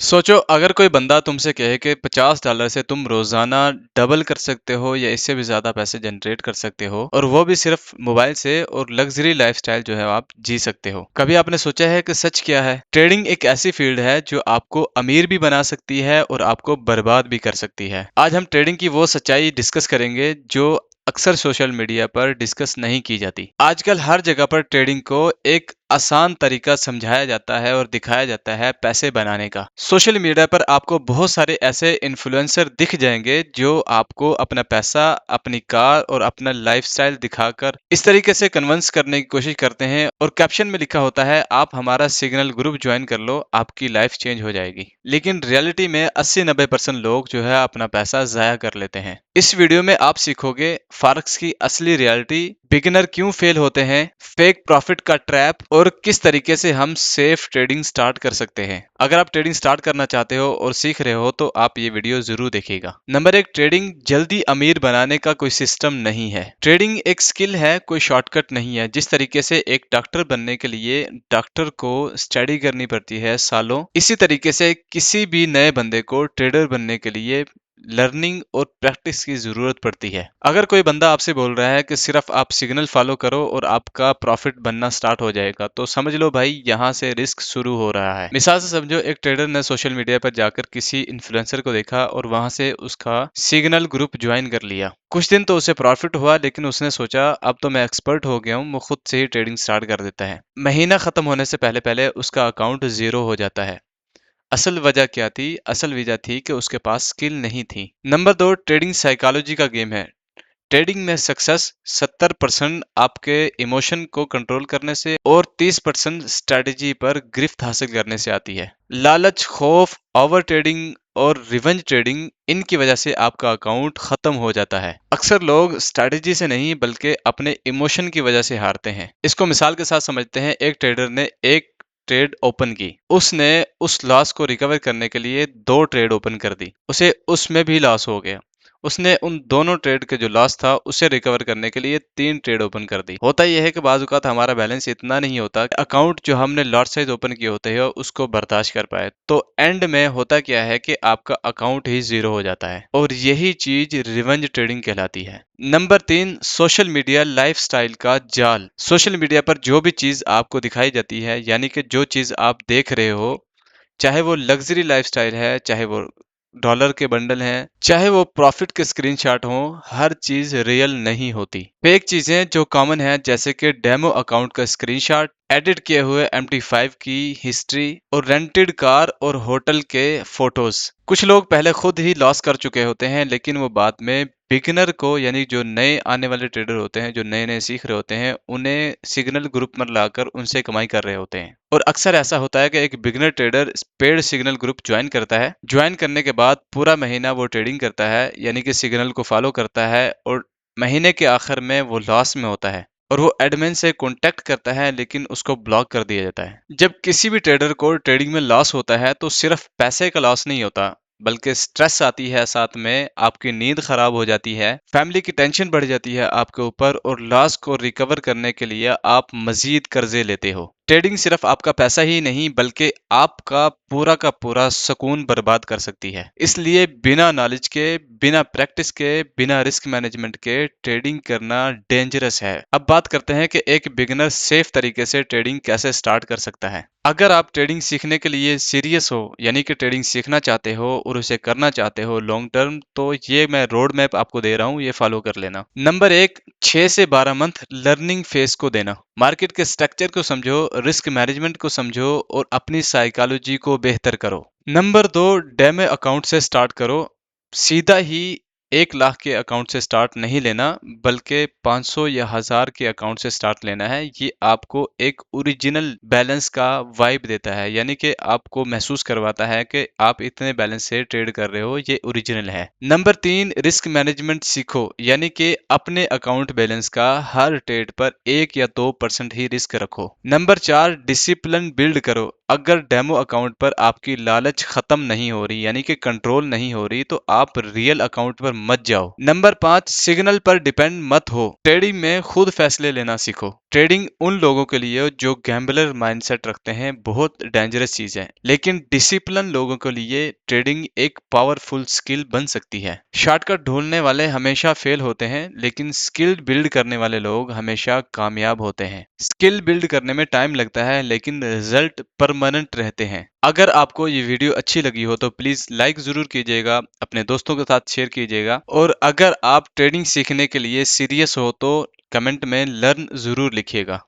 सोचो अगर कोई बंदा तुमसे कहे कि $50 से तुम रोजाना डबल कर सकते हो या इससे भी ज्यादा पैसे जनरेट कर सकते हो और वो भी सिर्फ मोबाइल से और लग्जरी लाइफस्टाइल जो है आप जी सकते हो। कभी आपने सोचा है कि सच क्या है? ट्रेडिंग एक ऐसी फील्ड है जो आपको अमीर भी बना सकती है और आपको बर्बाद भी कर सकती है। आज हम ट्रेडिंग की वो सच्चाई डिस्कस करेंगे जो अक्सर सोशल मीडिया पर डिस्कस नहीं की जाती। आजकल हर जगह पर ट्रेडिंग को एक आसान तरीका समझाया जाता है और दिखाया जाता है पैसे बनाने का। सोशल मीडिया पर आपको बहुत सारे ऐसे इन्फ्लुएंसर दिख जाएंगे जो आपको अपना पैसा, अपनी कार और अपना लाइफस्टाइल दिखाकर इस तरीके से कन्विंस करने की कोशिश करते हैं और कैप्शन में लिखा होता है आप हमारा सिग्नल ग्रुप ज्वाइन कर लो, आपकी लाइफ चेंज हो जाएगी। लेकिन रियलिटी में 80-90% लोग जो है अपना पैसा जाया कर लेते हैं। इस वीडियो में आप सीखोगे फॉरेक्स की असली रियलिटी, बिगिनर क्यों फेल होते हैं, फेक प्रॉफिट का ट्रैप और किस तरीके से हम सेफ ट्रेडिंग स्टार्ट कर सकते हैं। अगर आप ट्रेडिंग स्टार्ट करना चाहते हो और सीख रहे हो तो आप ये वीडियो जरूर देखिएगा। नंबर 1, ट्रेडिंग जल्दी अमीर बनाने का कोई सिस्टम नहीं है। ट्रेडिंग एक स्किल है, कोई शॉर्टकट नहीं है। जिस तरीके से एक डॉक्टर बनने के लिए डॉक्टर को स्टडी करनी पड़ती है सालों, इसी तरीके से किसी भी नए बंदे को ट्रेडर बनने के लिए लर्निंग और प्रैक्टिस की जरूरत पड़ती है। अगर कोई बंदा आपसे बोल रहा है कि सिर्फ आप सिग्नल फॉलो करो और आपका प्रॉफिट बनना स्टार्ट हो जाएगा, तो समझ लो भाई यहाँ से रिस्क शुरू हो रहा है। मिसाल से समझो, एक ट्रेडर ने सोशल मीडिया पर जाकर किसी इन्फ्लुएंसर को देखा और वहां से उसका सिग्नल ग्रुप ज्वाइन कर लिया। कुछ दिन तो उसे प्रॉफिट हुआ, लेकिन उसने सोचा अब तो मैं एक्सपर्ट हो गया हूँ, वो खुद से ही ट्रेडिंग स्टार्ट कर देता है। महीना खत्म होने से पहले पहले उसका अकाउंट जीरो हो जाता है। असल वजह क्या थी? असल वजह थी कि उसके पास स्किल नहीं थी। नंबर 2, ट्रेडिंग साइकोलॉजी का गेम है। ट्रेडिंग में सक्सेस 70% आपके इमोशन को कंट्रोल करने से और 30% स्ट्रेटजी पर गिरफ्त हासिल करने से आती है। लालच, खौफ, ओवर ट्रेडिंग और रिवेंज ट्रेडिंग, इनकी वजह से आपका अकाउंट खत्म हो जाता है। अक्सर लोग स्ट्रेटजी से नहीं बल्कि अपने इमोशन की वजह से हारते हैं। इसको मिसाल के साथ समझते हैं। एक ट्रेडर ने एक ट्रेड ओपन की, उसने उस लॉस को रिकवर करने के लिए 2 ट्रेड ओपन कर दी, उसे उसमें भी लॉस हो गया। उसने उन दोनों ट्रेड के जो लॉस था उसे रिकवर करने के लिए 3 ट्रेड ओपन कर दी। होता यह है कि बाज़ औक़ात हमारा बैलेंस इतना नहीं होता कि अकाउंट जो हमने लॉट साइज ओपन किए होते हैं उसको बर्दाश्त कर पाए, तो एंड में होता क्या है कि आपका अकाउंट ही जीरो हो जाता है और यही चीज रिवेंज ट्रेडिंग कहलाती है। नंबर 3, सोशल मीडिया लाइफस्टाइल का जाल। सोशल मीडिया पर जो भी चीज आपको दिखाई जाती है, यानी कि जो चीज आप देख रहे हो, चाहे वो लग्जरी लाइफस्टाइल है, चाहे वो डॉलर के बंडल हैं, चाहे वो प्रॉफिट के स्क्रीनशॉट हो, हर चीज रियल नहीं होती। फेक चीजें जो कॉमन है, जैसे कि डेमो अकाउंट का स्क्रीनशॉट, एडिट किए हुए MT5 की हिस्ट्री और रेंटेड कार और होटल के फोटोज। कुछ लोग पहले खुद ही लॉस कर चुके होते हैं, लेकिन वो बाद में बिगिनर को, यानी जो नए आने वाले ट्रेडर होते हैं, जो नए नए सीख रहे होते हैं, उन्हें सिग्नल ग्रुप में लाकर उनसे कमाई कर रहे होते हैं। और अक्सर ऐसा होता है कि एक beginner trader paid signal group join करता है। ज्वाइन करने के बाद पूरा महीना वो ट्रेडिंग करता है, यानी कि सिग्नल को फॉलो करता है, और महीने के आखिर में वो लॉस में होता है और वो एडमिन से कांटेक्ट करता है, लेकिन उसको ब्लॉक कर दिया जाता है। जब किसी भी ट्रेडर को ट्रेडिंग में लॉस होता है तो सिर्फ पैसे का लॉस नहीं होता, बल्कि स्ट्रेस आती है, साथ में आपकी नींद खराब हो जाती है, फैमिली की टेंशन बढ़ जाती है आपके ऊपर, और लॉस को रिकवर करने के लिए आप मजीद कर्जे लेते हो। ट्रेडिंग सिर्फ आपका पैसा ही नहीं बल्कि आपका पूरा का पूरा सुकून बर्बाद कर सकती है। इसलिए बिना नॉलेज के, बिना प्रैक्टिस के, बिना रिस्क मैनेजमेंट के ट्रेडिंग करना डेंजरस है। अब बात करते हैं कि एक बिगिनर सेफ तरीके से ट्रेडिंग कैसे स्टार्ट कर सकता है। अगर आप ट्रेडिंग सीखने के लिए सीरियस हो, यानी कि ट्रेडिंग सीखना चाहते हो और उसे करना चाहते हो लॉन्ग टर्म, तो ये मैं रोड मैप आपको दे रहा हूँ, ये फॉलो कर लेना। नंबर 1, 6 से 12 मंथ लर्निंग फेज को देना। मार्केट के स्ट्रक्चर को समझो, रिस्क मैनेजमेंट को समझो और अपनी साइकोलॉजी को बेहतर करो। नंबर 2, डेमो अकाउंट से स्टार्ट करो। सीधा ही 1 लाख के अकाउंट से स्टार्ट नहीं लेना, बल्कि 500 या 1000 के अकाउंट से स्टार्ट लेना है। ये आपको एक ओरिजिनल बैलेंस का वाइब देता है, यानी कि आपको महसूस करवाता है कि आप इतने बैलेंस से ट्रेड कर रहे हो, ये ओरिजिनल है। नंबर 3, रिस्क मैनेजमेंट सीखो, यानी कि अपने अकाउंट बैलेंस का हर ट्रेड पर 1 या 2% ही रिस्क रखो। नंबर 4, डिसिप्लिन बिल्ड करो, अगर डेमो अकाउंट पर आपकी लालच खत्म नहीं हो रही, यानी कि कंट्रोल नहीं हो रही, तो आप रियल अकाउंट पर मत जाओ। नंबर 5, सिग्नल पर डिपेंड मत हो। ट्रेडिंग में खुद फैसले लेना सीखो। ट्रेडिंग उन लोगों के लिए जो गैम्बलर माइंडसेट रखते हैं बहुत डेंजरस चीज है, लेकिन डिसिप्लिन लोगों के लिए ट्रेडिंग एक पावरफुल स्किल बन सकती है। शॉर्टकट ढूंढने वाले हमेशा फेल होते हैं, लेकिन स्किल बिल्ड करने वाले लोग हमेशा कामयाब होते हैं। स्किल बिल्ड करने में टाइम लगता है, लेकिन रिजल्ट परमानेंट रहते हैं। अगर आपको ये वीडियो अच्छी लगी हो तो प्लीज लाइक जरूर कीजिएगा, अपने दोस्तों के साथ शेयर कीजिएगा, और अगर आप ट्रेडिंग सीखने के लिए सीरियस हो तो कमेंट में लर्न जरूर लिखिएगा।